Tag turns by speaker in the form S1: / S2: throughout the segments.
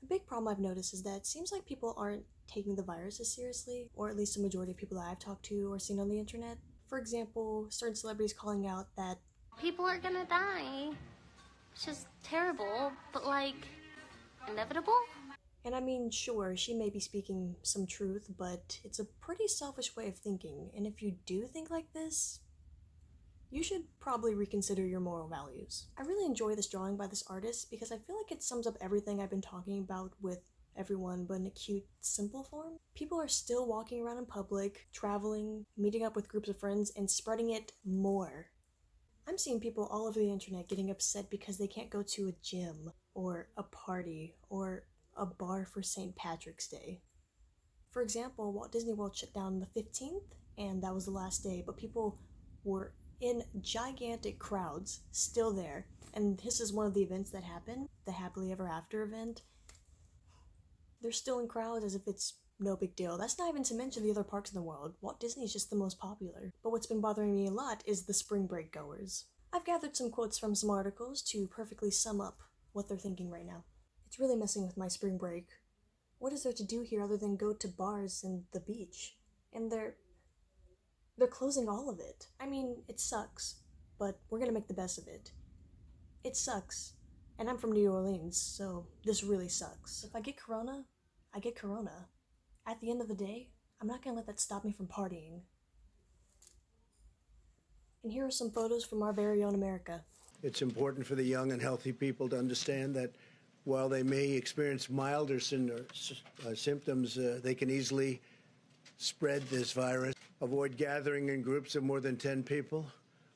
S1: A big problem I've noticed is that it seems like people aren't taking the virus as seriously, or at least the majority of people that I've talked to or seen on the internet. For example, certain celebrities calling out that
S2: People are gonna die. It's just terrible, but like, inevitable?
S1: and I mean, sure, she may be speaking some truth, but it's a pretty selfish way of thinking, and if you do think like this, you should probably reconsider your moral values. I really enjoy this drawing by this artist because I feel like it sums up everything I've been talking about with everyone, but in a cute, simple form. People are still walking around in public, traveling, meeting up with groups of friends, and spreading it more. I'm seeing people all over the internet getting upset because they can't go to a gym, or a party, or a bar for St. Patrick's Day. For example, Walt Disney World shut down the 15th, and that was the last day, but people were in gigantic crowds still there. And this is one of the events that happened, the Happily Ever After event. They're still in crowds as if it's no big deal. That's not even to mention the other parks in the world. Walt Disney is just the most popular. But what's been bothering me a lot is the spring break goers. I've gathered some quotes from some articles to perfectly sum up what they're thinking right now. It's really messing with my spring break. What is there to do here other than go to bars and the beach? And they're closing all of it. I mean, it sucks, but we're gonna make the best of it. It sucks. And I'm from New Orleans, so this really sucks. If I get corona, I get corona. At the end of the day, I'm not gonna let that stop me from partying. And here are some photos from our very own America.
S3: It's important for the young and healthy people to understand that while they may experience milder symptoms, they can easily spread this virus. Avoid gathering in groups of more than 10 people.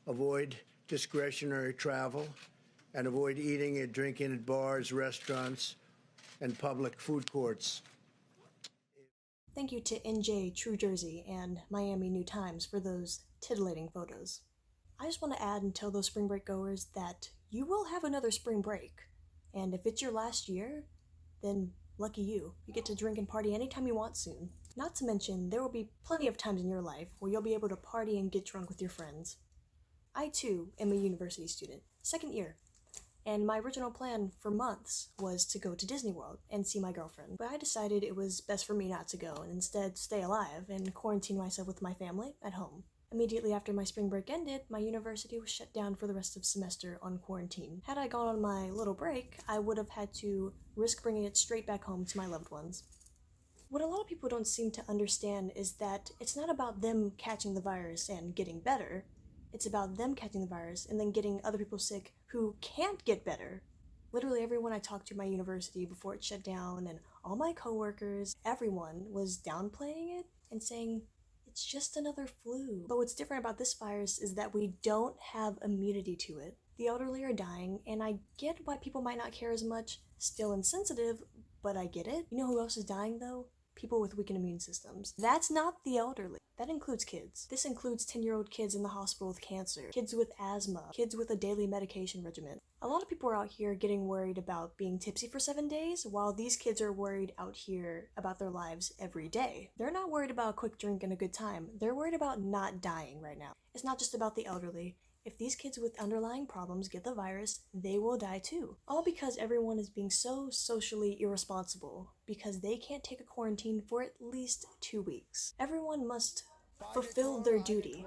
S3: Avoid discretionary travel. And avoid eating and drinking at bars, restaurants, and public food courts.
S1: Thank you to NJ True Jersey and Miami New Times for those titillating photos. I just want to add and tell those spring break goers that you will have another spring break. And if it's your last year, then lucky you. You get to drink and party anytime you want soon. Not to mention, there will be plenty of times in your life where you'll be able to party and get drunk with your friends. I too am a university student, second year. And my original plan for months was to go to Disney World and see my girlfriend. But I decided it was best for me not to go and instead stay alive and quarantine myself with my family at home. Immediately after my spring break ended, my university was shut down for the rest of the semester on quarantine. Had I gone on my little break, I would have had to risk bringing it straight back home to my loved ones. What a lot of people don't seem to understand is that it's not about them catching the virus and getting better. It's about them catching the virus and then getting other people sick who can't get better. Literally everyone I talked to at my university before it shut down and all my coworkers, everyone was downplaying it and saying, it's just another flu. But what's different about this virus is that we don't have immunity to it. The elderly are dying, and I get why people might not care as much, still insensitive, but I get it. You know who else is dying though? People with weakened immune systems. That's not the elderly. That includes kids. This includes 10-year-old kids in the hospital with cancer, kids with asthma, kids with a daily medication regimen. A lot of people are out here getting worried about being tipsy for 7 days, while these kids are worried out here about their lives every day. They're not worried about a quick drink and a good time. They're worried about not dying right now. It's not just about the elderly. If these kids with underlying problems get the virus, they will die too. All because everyone is being so socially irresponsible because they can't take a quarantine for at least 2 weeks. Everyone must fulfill their duty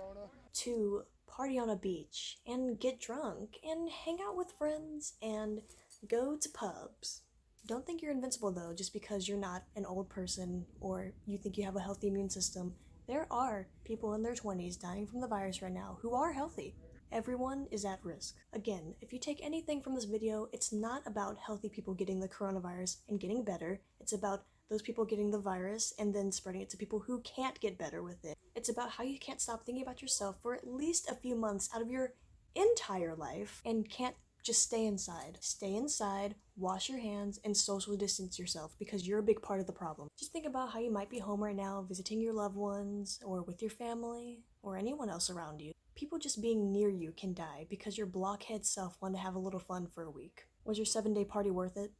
S1: to party on a beach and get drunk and hang out with friends and go to pubs. Don't think you're invincible though just because you're not an old person or you think you have a healthy immune system. There are people in their 20s dying from the virus right now who are healthy. Everyone is at risk. Again, if you take anything from this video, it's not about healthy people getting the coronavirus and getting better. It's about those people getting the virus and then spreading it to people who can't get better with it. It's about how you can't stop thinking about yourself for at least a few months out of your entire life and can't just stay inside. Stay inside, wash your hands, and social distance yourself because you're a big part of the problem. Just think about how you might be home right now visiting your loved ones or with your family or anyone else around you. People just being near you can die because your blockhead self wanted to have a little fun for a week. Was your 7-day party worth it?